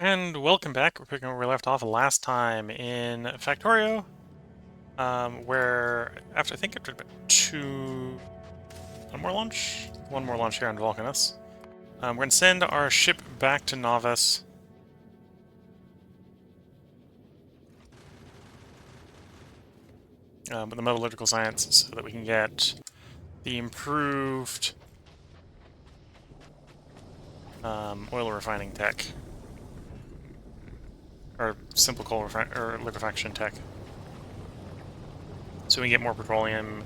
And welcome back. We're picking where we left off last time in Factorio, where I think after about one more launch here on Vulcanus. We're going to send our ship back to Novice. With the metallurgical science so that we can get the improved oil refining tech. Or simple coal or liquefaction tech. So we can get more petroleum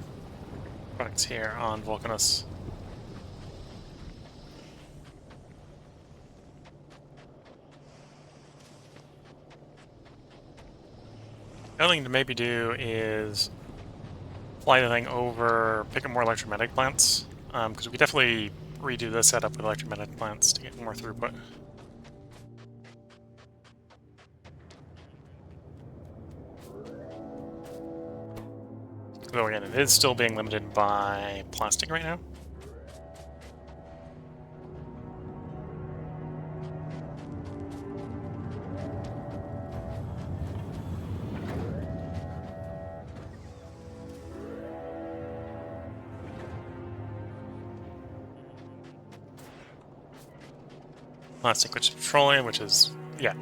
products here on Vulcanus. The other thing to maybe do is fly the thing over, pick up more electromagnetic plants, because we could definitely redo the setup with electromagnetic plants to get more throughput. Though again, it is still being limited by plastic right now. Plastic, which is petroleum, which is, yeah.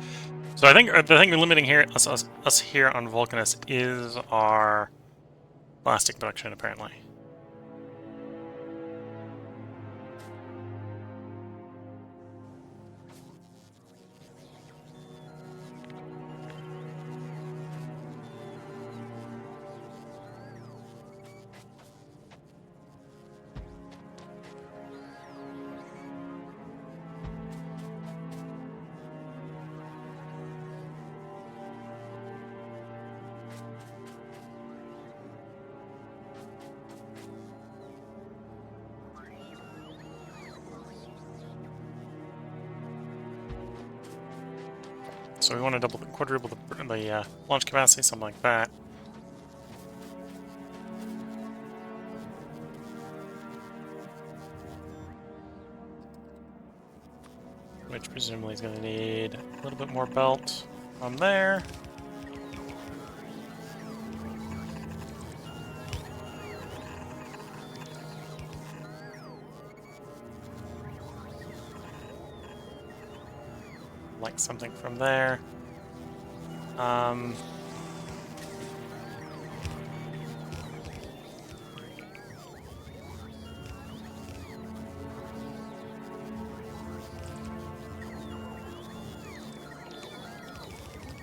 So I think the thing limiting here us here on Vulcanus is our plastic production, apparently. So we want to quadruple the launch capacity, something like that. Which presumably is going to need a little bit more belt from there. Like something from there.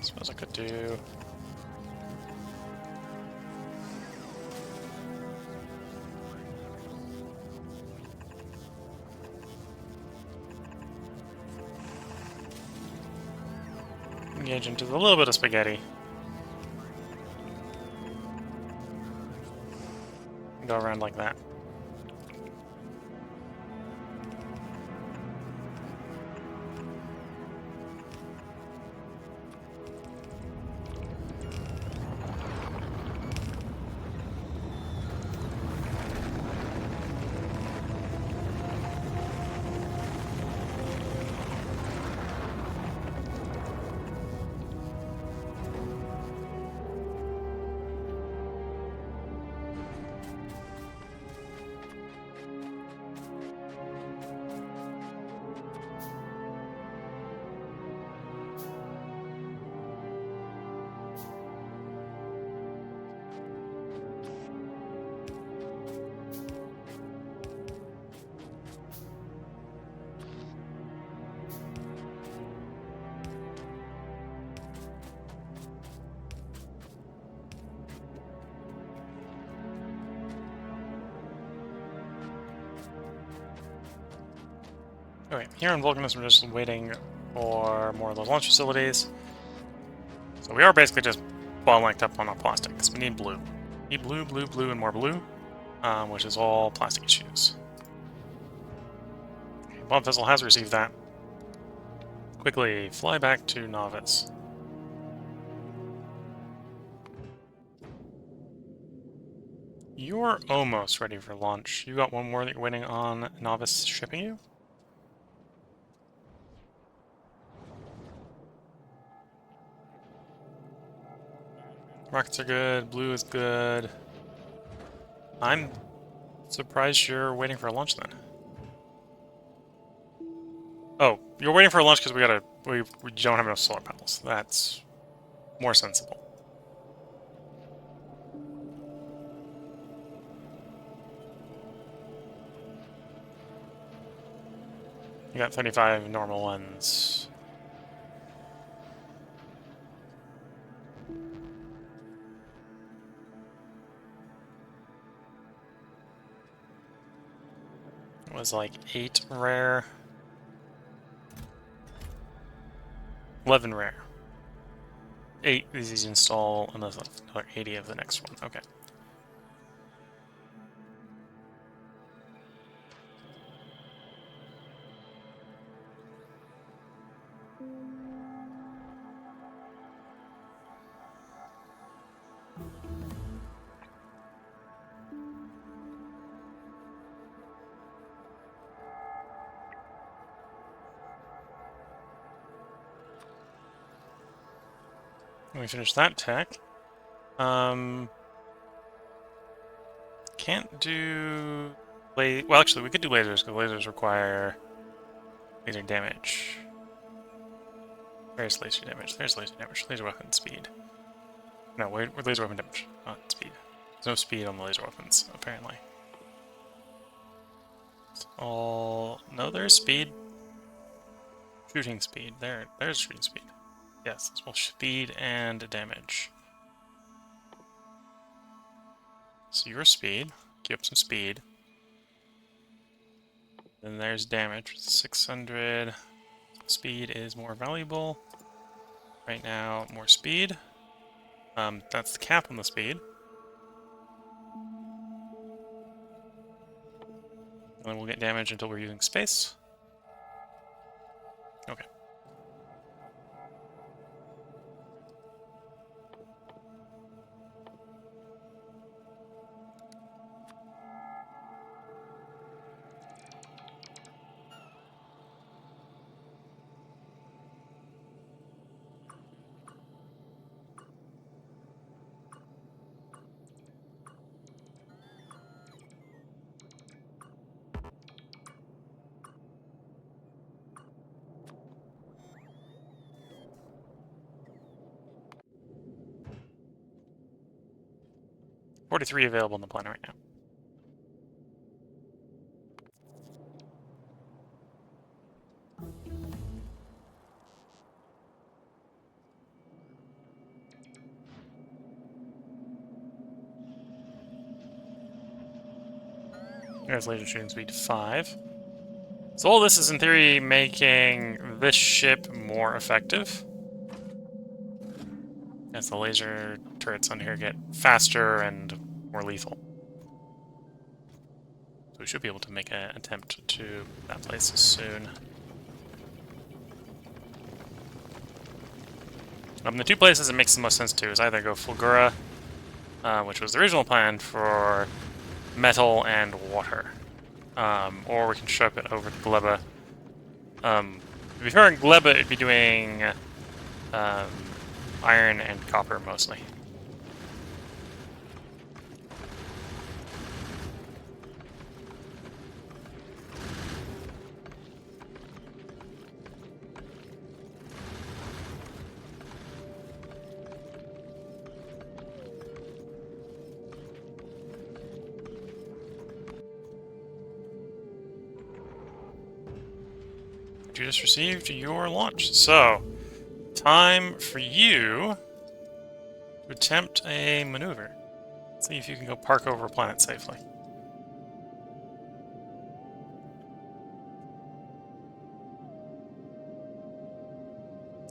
Suppose I could do... engage into a little bit of spaghetti. Go around like that. Okay, here in Vulcanus, we're just waiting for more of those launch facilities. So we are basically just bottlenecked up on our plastic, because we need blue. We need blue, blue, blue, and more blue, which is all plastic issues. Okay, Bomb Vessel has received that. Quickly, fly back to Novice. You're almost ready for launch. You got one more that you're waiting on Novice shipping you? Rockets are good. Blue is good. I'm surprised you're waiting for a launch then. Oh, you're waiting for a launch because we don't have enough solar panels. That's more sensible. You got 35 normal ones. It was like 8 rare. 11 rare. 8 easy to install, and there's another 80 of the next one. Okay. Let me finish that tech. Can't do... Well, actually, we could do lasers, because lasers require laser damage. Where's laser damage? There's laser damage. Laser weapon speed. No, wait, laser weapon damage, not speed. There's no speed on the laser weapons, apparently. It's all... No, there's speed. Shooting speed. There's shooting speed. Yes, it's both speed and damage. So your speed, keep up some speed. Then there's damage, 600. Speed is more valuable. Right now, more speed. That's the cap on the speed. And then we'll get damage until we're using space. Okay. 43 available on the planet right now. There's laser shooting speed 5. So all this is in theory making this ship more effective. As the laser turrets on here get faster and more lethal. So we should be able to make an attempt to that place soon. The two places it makes the most sense to is either go Fulgura, which was the original plan for metal and water. Or we can ship it over to Gleba. If you're in Gleba, it'd be doing iron and copper mostly. You just received your launch. So, time for you to attempt a maneuver. See if you can go park over a planet safely.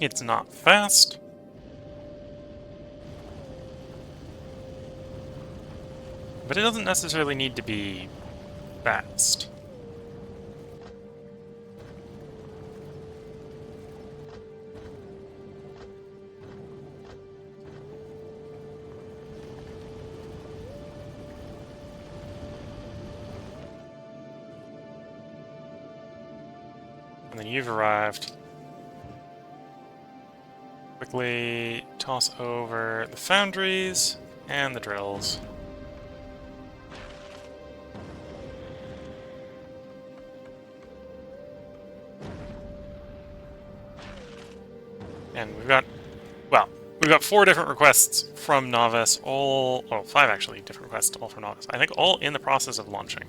It's not fast. But it doesn't necessarily need to be fast. And then you've arrived. Quickly toss over the foundries and the drills. And we've got, well, we've got 4 different requests from Novice, all, oh, 5 actually different requests, all from Novice. I think all in the process of launching.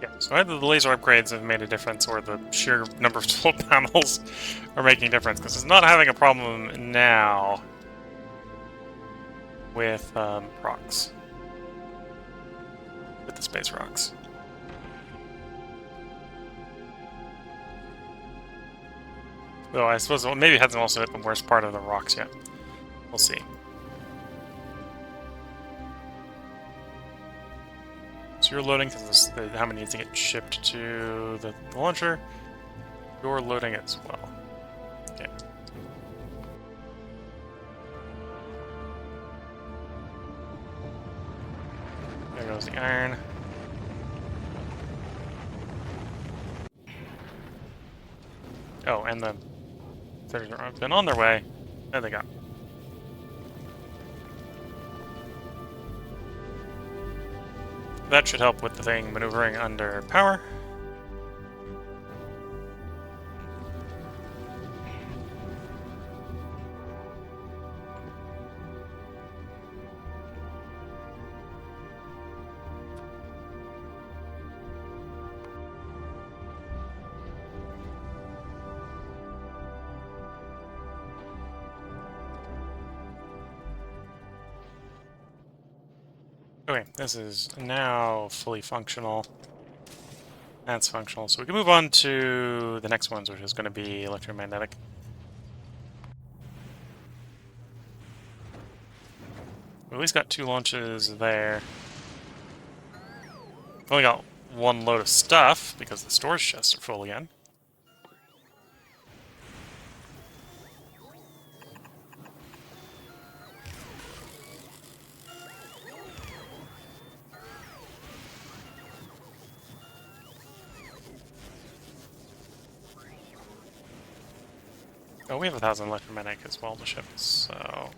Yeah, so either the laser upgrades have made a difference or the sheer number of solar panels are making a difference, because it's not having a problem now with rocks. With the space rocks. Though I suppose maybe it hasn't also hit the worst part of the rocks yet. We'll see. So you're loading because the hammer needs to get shipped to the launcher. You're loading as well. Okay. There goes the iron. Oh, and the fitters have been on their way. There they go. That should help with the thing maneuvering under power. Okay, this is now fully functional. That's functional, so we can move on to the next ones, which is going to be electromagnetic. We at least got 2 launches there. Only got 1 load of stuff, because the storage chests are full again. Oh, we have 1,000 electromagnetic as well to ship, so...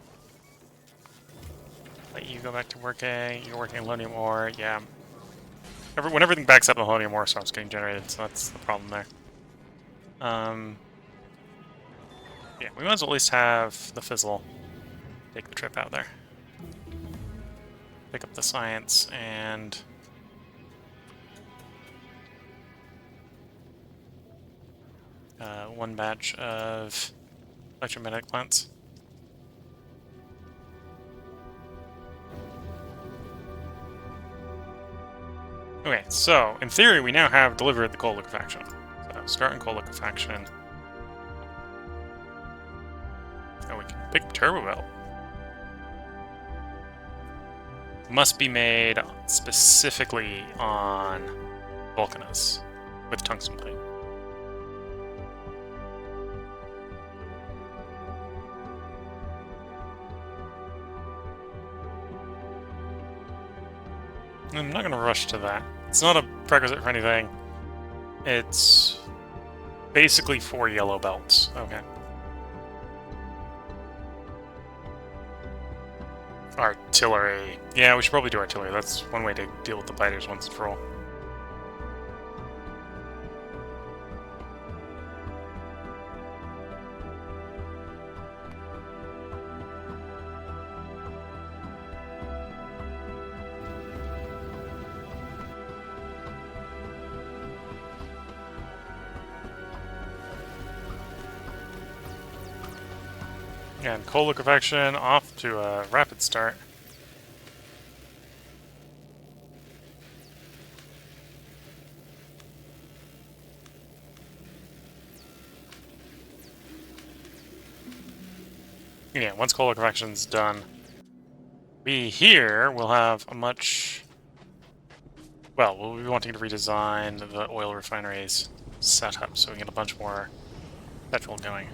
Let you go back to working. You're working Lonium ore, yeah. When everything backs up, the Lonium ore starts getting generated, so that's the problem there. Yeah, we might as well at least have the Fizzle take the trip out there. Pick up the science and... one batch of electromagnetic plants. Okay, so in theory we now have delivered the coal liquefaction. So starting coal liquefaction. Oh, we can pick turbo belt. Must be made specifically on Vulcanus with tungsten plate. I'm not going to rush to that. It's not a prerequisite for anything. It's basically 4 yellow belts. Okay. Artillery. Yeah, we should probably do artillery. That's one way to deal with the biters once and for all. And coal liquefaction off to a rapid start. Yeah, once coal liquefaction's done, We here will have a much... Well, we'll be wanting to redesign the oil refineries setup so we can get a bunch more petrol going.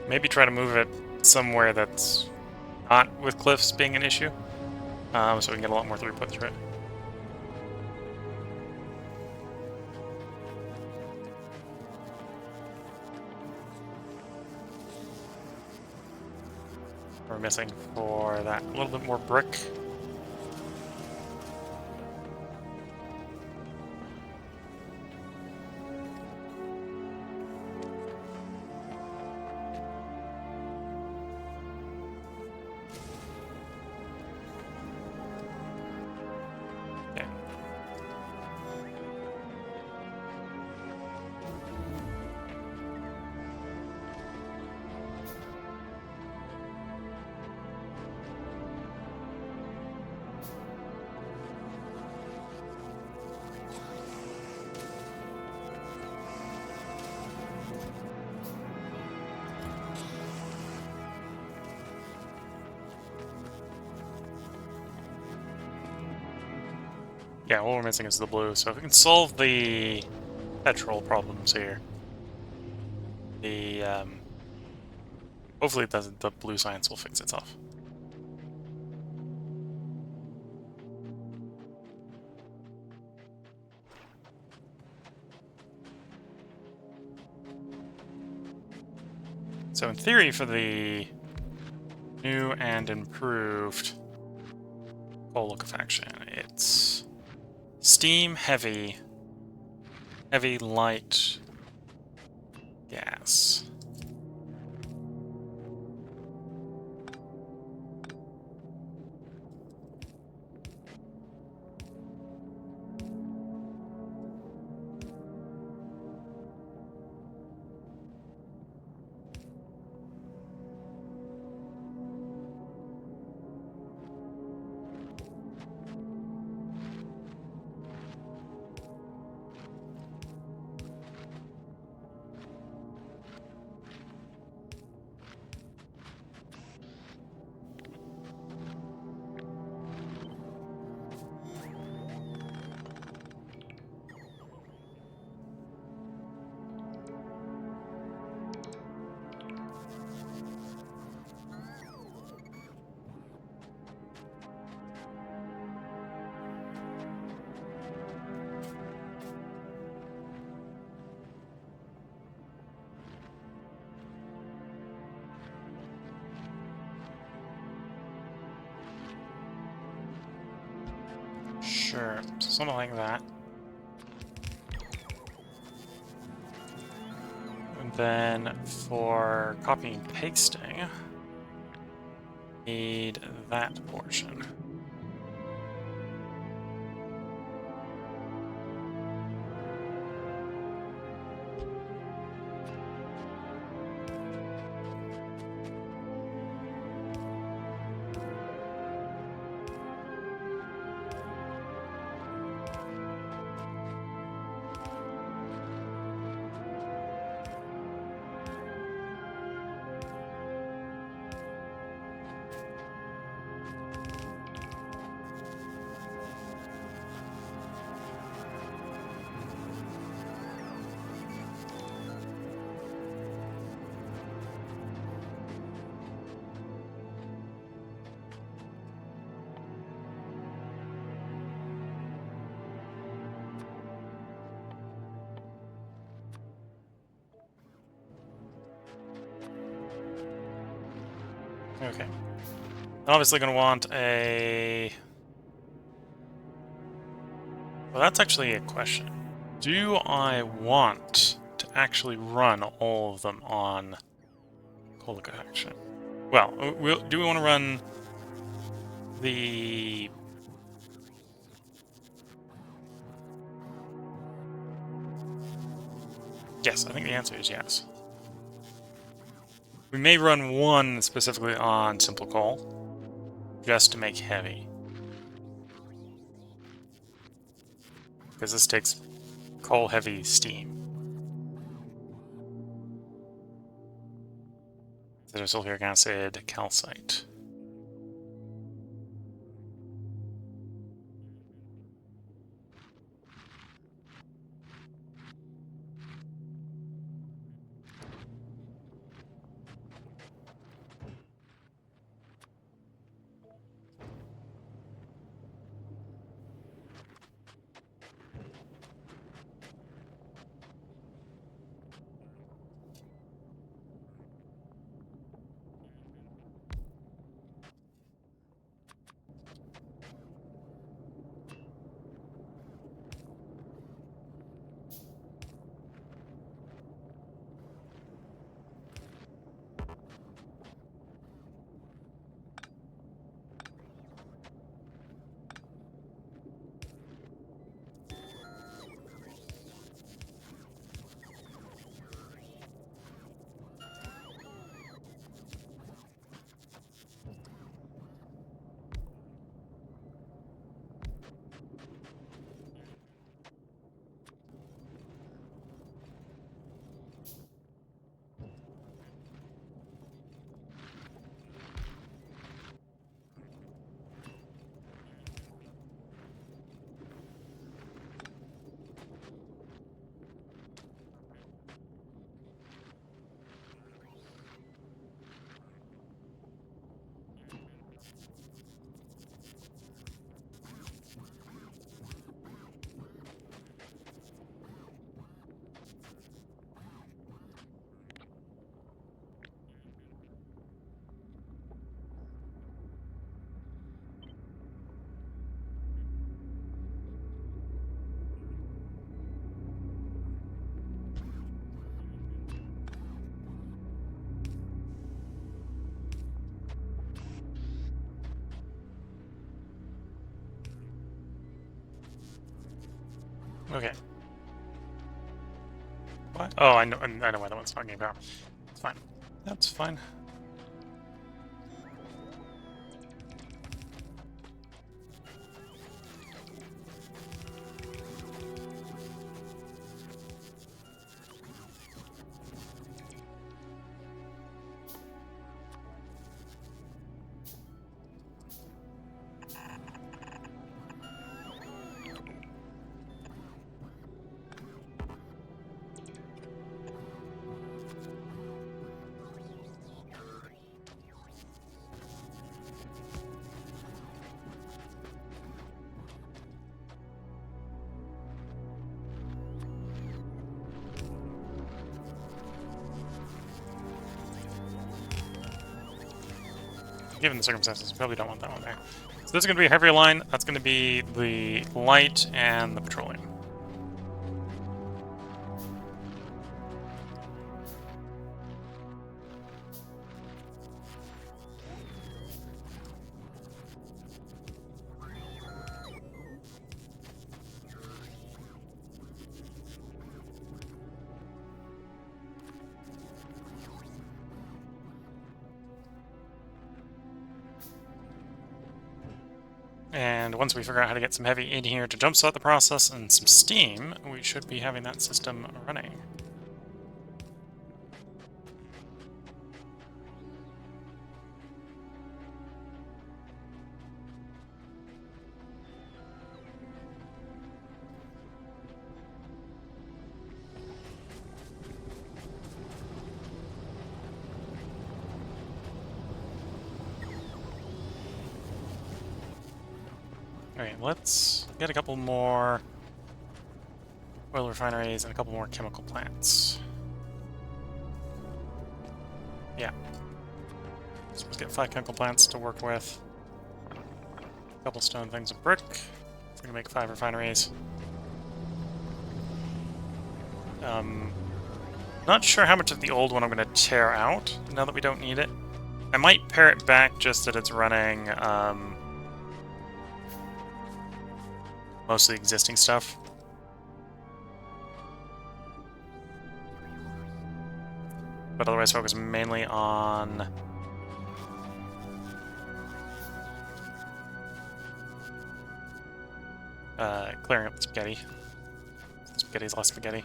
Maybe try to move it somewhere that's not with cliffs being an issue, so we can get a lot more throughput through it. We're missing for that a little bit more brick. Yeah, what we're missing is the blue, so if we can solve the petrol problems here, the hopefully it doesn't, the blue science will fix itself. So in theory, for the new and improved coal liquefaction, it's steam heavy, heavy light gas. Sure, so something like that. And then for copying and pasting, need that portion. Okay. Obviously going to want a... Well, that's actually a question. Do I want to actually run all of them on coal liquefaction? Well, do we want to run the... Yes, I think the answer is yes. We may run one specifically on simple coal, just to make heavy. because this takes coal-heavy steam. There's sulfuric acid, calcite. Okay. What? Oh, I know why that one's not getting power. It's fine. That's fine. Given the circumstances, we probably don't want that one there. So this is going to be a heavier line. That's going to be the light and the petroleum. And once we figure out how to get some heavy in here to jumpstart the process and some steam, we should be having that system running. Alright, let's get a couple more oil refineries and a couple more chemical plants. Yeah. So let's get 5 chemical plants to work with. A couple stone things of brick. We're gonna make 5 refineries. Not sure how much of the old one I'm gonna tear out now that we don't need it. I might pare it back just that it's running most of the existing stuff. But otherwise focus mainly on clearing up the spaghetti. spaghetti's less spaghetti.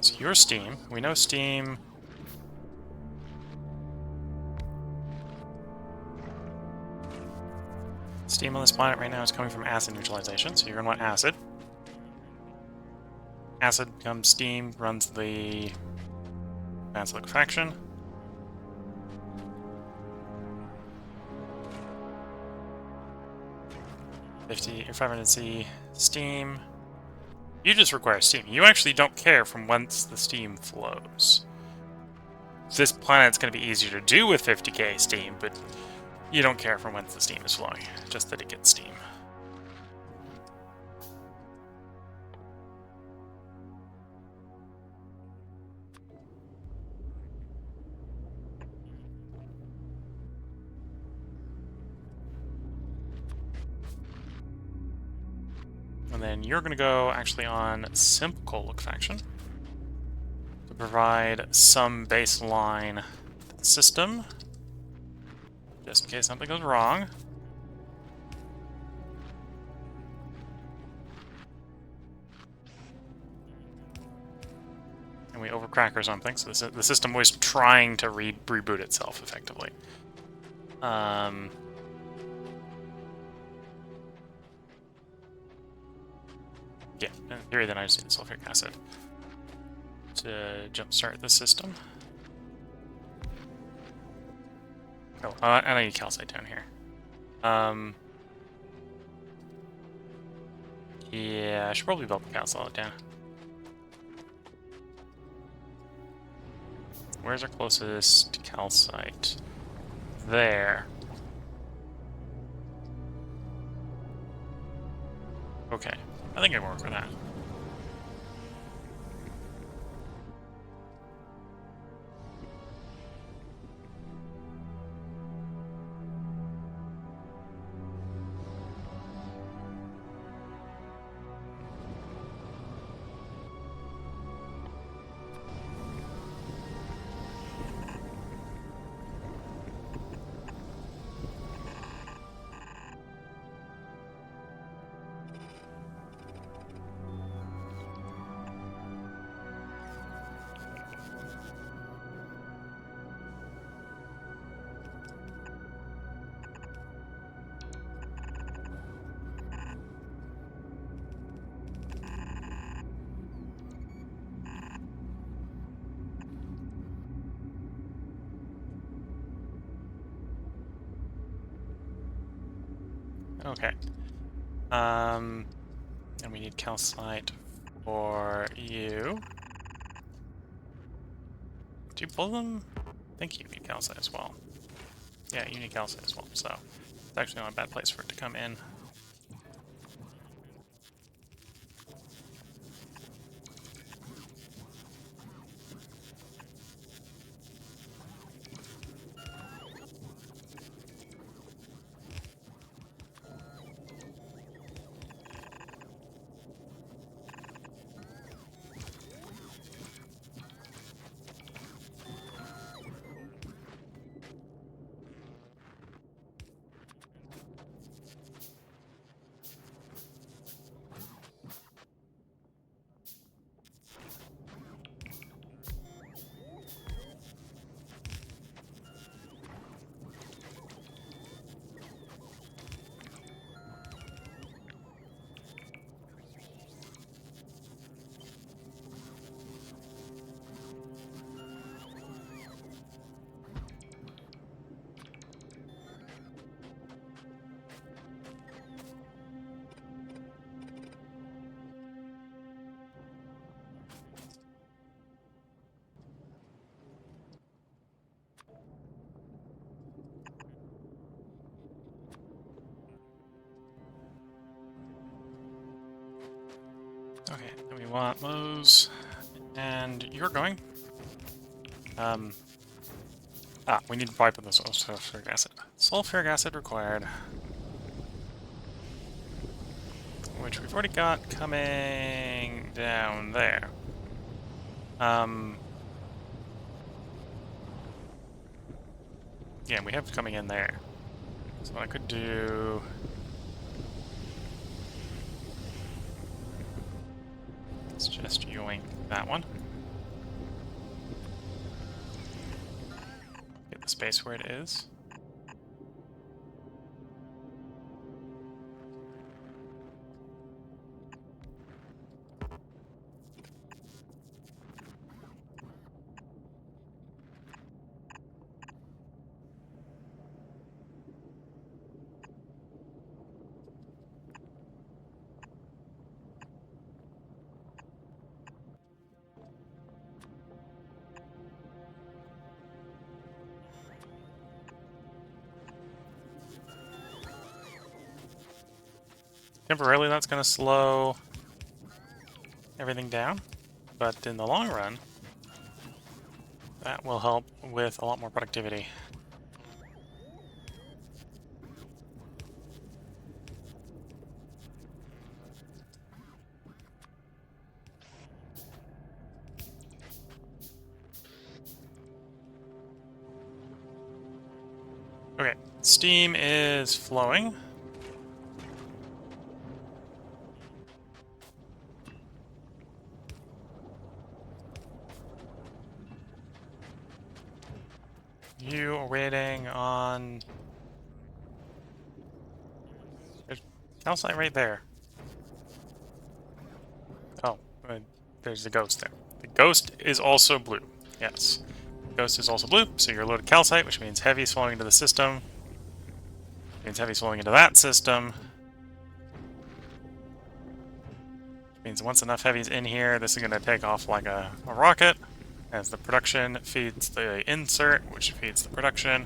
So your steam. We know steam. Steam on this planet right now is coming from acid neutralization, so you're going to want acid. Acid becomes steam, runs the advanced liquefaction. Or 500C steam. You just require steam. You actually don't care from whence the steam flows. This planet's going to be easier to do with 50k steam, but you don't care from whence the steam is flowing, just that it gets steam. And then you're going to go actually on simple coal liquefaction to provide some baseline to the system, just in case something goes wrong. And we overcrack or something, so the system was trying to reboot itself effectively. Yeah, in theory, then I just need the sulfuric acid to jumpstart the system. Oh, and I need calcite down here. Yeah, I should probably build the calcite down. Where's our closest calcite? There. Okay, I think I can work with that. Okay. And we need calcite for you. Do you pull them? I think you need calcite as well. Yeah, you need calcite as well, so it's actually not a bad place for it to come in. Okay, then we want those, and you're going. We need to pipe with this sulfuric acid. Sulfuric acid required. Which which we've already got coming down there. Yeah, we have coming in there. So what I could do... Let's just yoink that one. Get the space where it is. Temporarily, that's going to slow everything down, but in the long run, that will help with a lot more productivity. Okay, steam is flowing. You are waiting on... There's calcite right there. Oh, there's the ghost there. The ghost is also blue. Yes. Ghost is also blue, so you're loaded calcite, which means heavy is flowing into the system. Means heavy is flowing into that system. Means once enough heavy's in here, this is going to take off like a rocket, as the production feeds the insert, which feeds the production.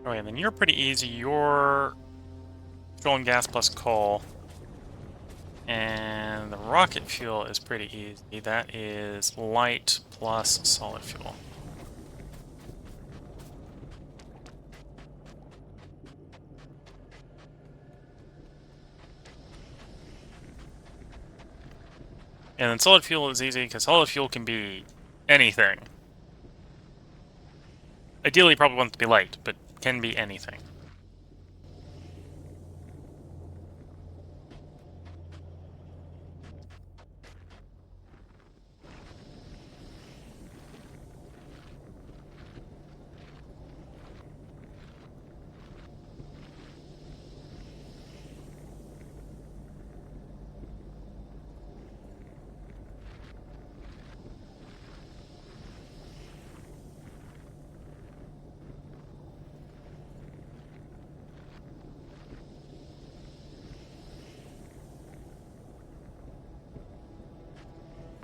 Oh, and then you're pretty easy. You're fuel and gas plus coal. And the rocket fuel is pretty easy. That is light plus solid fuel. And then solid fuel is easy because solid fuel can be anything. Ideally, you probably want it to be light, but can be anything.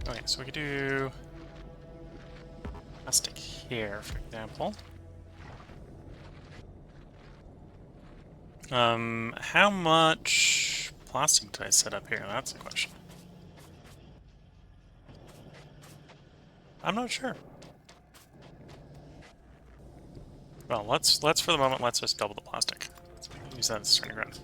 Okay, so we could do plastic here, for example. How much plastic do I set up here? That's the question. I'm not sure. Well, let's for the moment, let's just double the plastic. Let's use that as a starting ground.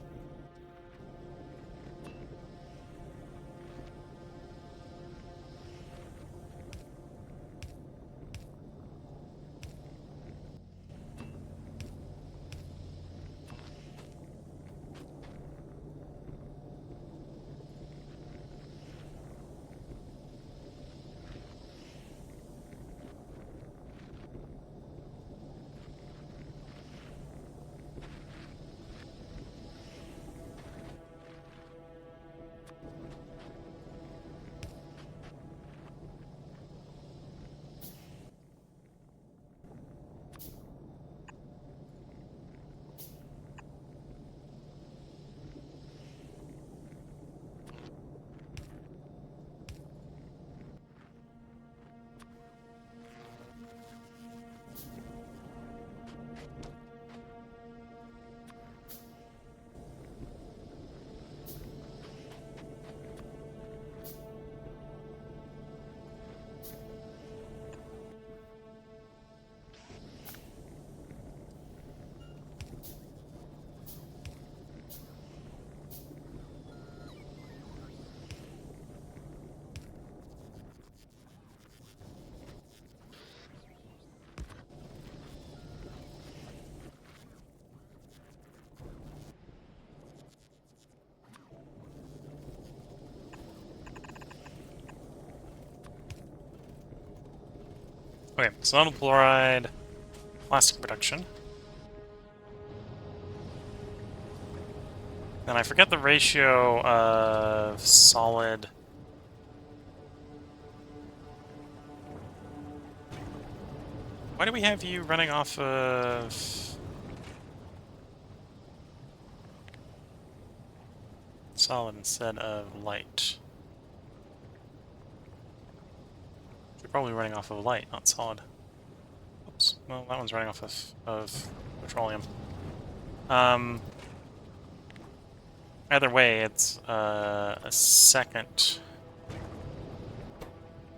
Okay, sodium chloride, plastic production. And I forget the ratio of solid. Why do we have you running off of solid instead of light? You're probably running off of light, not solid. Oops. Well, that one's running off of petroleum. Either way, it's a second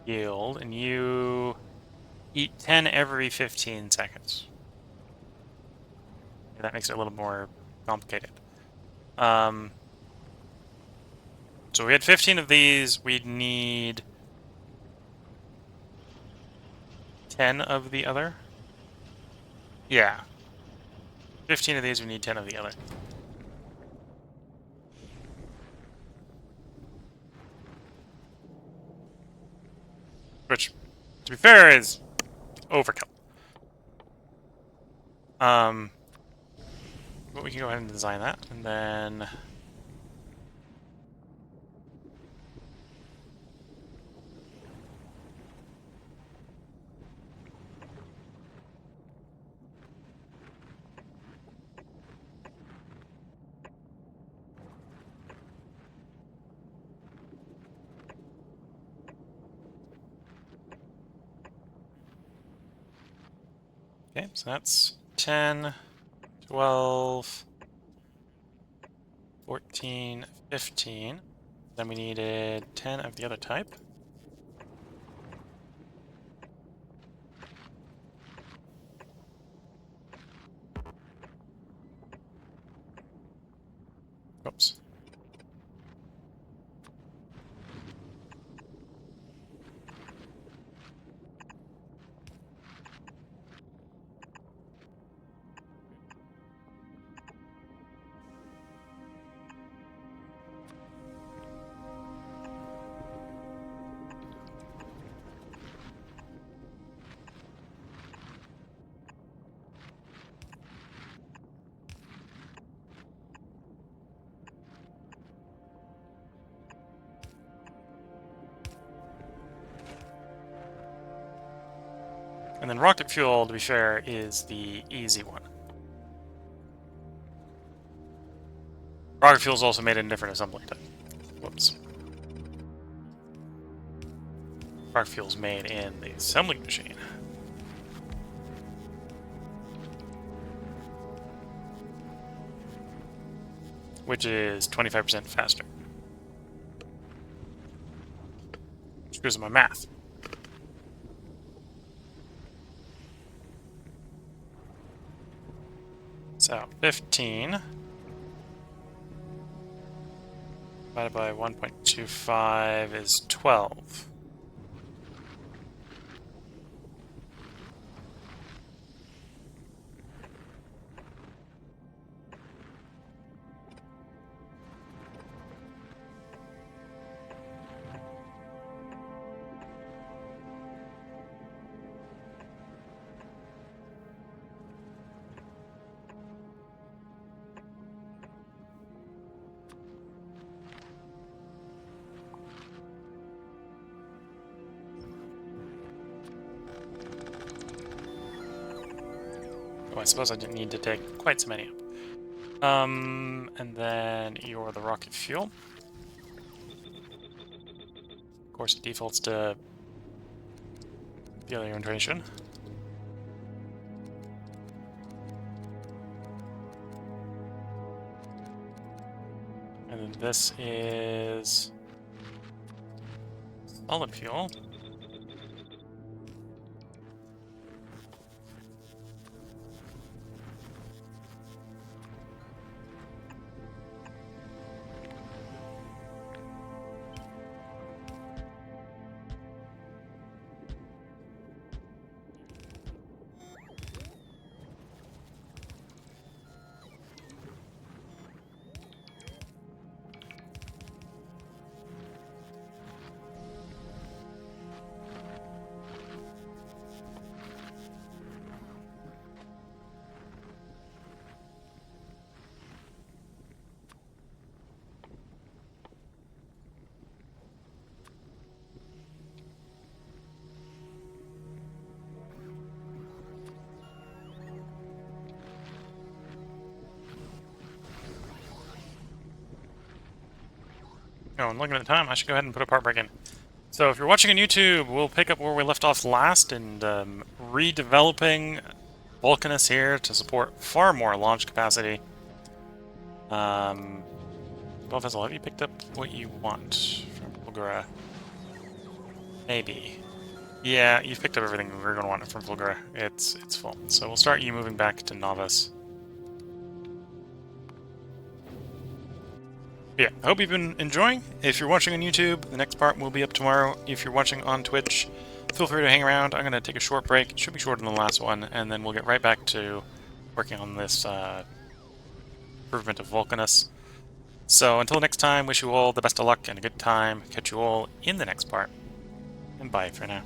yield, and you eat 10 every 15 seconds. That makes it a little more complicated. So we had 15 of these. We'd need 10 of the other. Yeah. 15 of these, we need 10 of the other. Which, to be fair, is overkill. But we can go ahead and design that, and then... Okay, so that's 10, 12, 14, 15. Then we needed 10 of the other type. Oops. And then rocket fuel, to be fair, is the easy one. Rocket fuel is also made in different assembly type. Whoops. Rocket fuel is made in the assembling machine. Which is 25% faster. Screws up my math. So, 15 divided by 1.25 is 12. Oh, I suppose I didn't need to take quite so many up. And then you're the rocket fuel. Of course, it defaults to the other orientation. And then this is solid fuel. Oh, and looking at the time, I should go ahead and put a part break in. So if you're watching on YouTube, we'll pick up where we left off last and redeveloping Vulcanus here to support far more launch capacity. 12 vessel, have you picked up what you want from Fulgura? Maybe. Yeah, you've picked up everything we're going to want from Fulgura. It's full. So we'll start you moving back to Novus. Yeah, I hope you've been enjoying. If you're watching on YouTube, the next part will be up tomorrow. If you're watching on Twitch, feel free to hang around. I'm going to take a short break. It should be shorter than the last one, and then we'll get right back to working on this improvement of Vulcanus. So until next time, wish you all the best of luck and a good time. Catch you all in the next part. And bye for now.